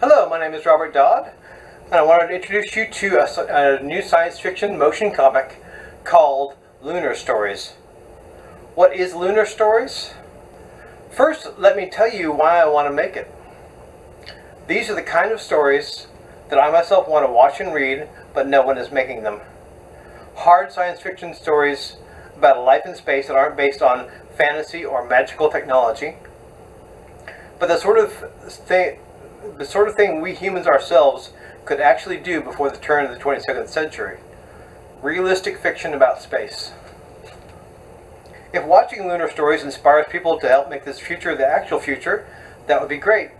Hello, my name is Robert Dodd, and I wanted to introduce you to a new science fiction motion comic called Lunar Stories. What is Lunar Stories? First, let me tell you why I want to make it. These are the kind of stories that I myself want to watch and read, but no one is making them. Hard science fiction stories about a life in space that aren't based on fantasy or magical technology, but the sort of thing we humans ourselves could actually do before the turn of the 22nd century. Realistic fiction about space. If watching Lunar Stories inspires people to help make this future the actual future, that would be great.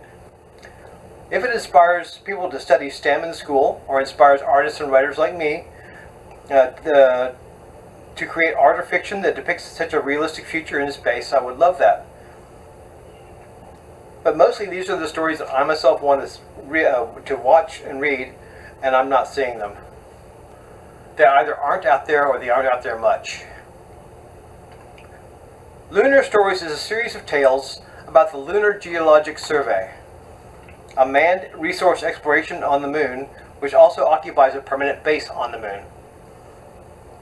If it inspires people to study STEM in school, or inspires artists and writers like me to create art or fiction that depicts such a realistic future in space, I would love that. But mostly these are the stories that I myself want to watch and read, and I'm not seeing them. They either aren't out there or they aren't out there much. Lunar Stories is a series of tales about the Lunar Geologic Survey, a manned resource exploration on the moon, which also occupies a permanent base on the moon.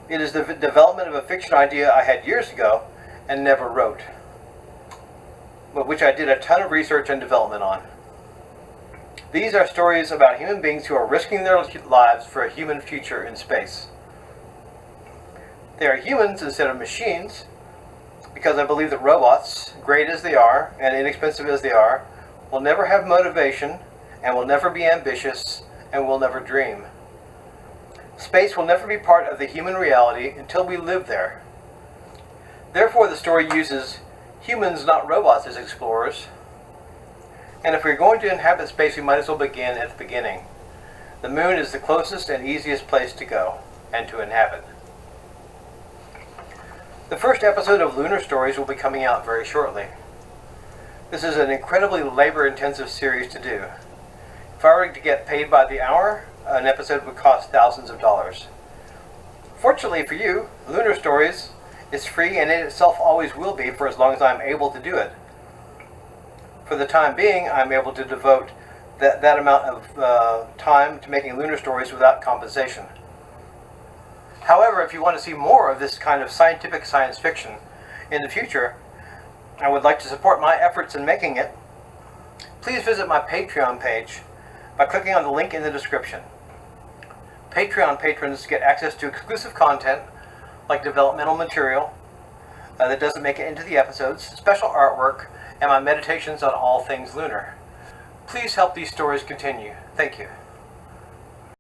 It is the development of a fiction idea I had years ago and never wrote, but which I did a ton of research and development on. These are stories about human beings who are risking their lives for a human future in space. They are humans instead of machines, because I believe that robots, great as they are and inexpensive as they are, will never have motivation and will never be ambitious and will never dream. Space will never be part of the human reality until we live there. Therefore, the story uses humans, not robots, as explorers. And if we're going to inhabit space, we might as well begin at the beginning. The moon is the closest and easiest place to go and to inhabit. The first episode of Lunar Stories will be coming out very shortly. This is an incredibly labor-intensive series to do. If I were to get paid by the hour, an episode would cost thousands of dollars. Fortunately for you, Lunar Stories is free, and it itself always will be for as long as I'm able to do it. For the time being, I'm able to devote that amount of time to making Lunar Stories without compensation. However, if you want to see more of this kind of scientific science fiction in the future, and would like to support my efforts in making it, please visit my Patreon page by clicking on the link in the description. Patreon patrons get access to exclusive content like developmental material that doesn't make it into the episodes, special artwork, and my meditations on all things lunar. Please help these stories continue. Thank you.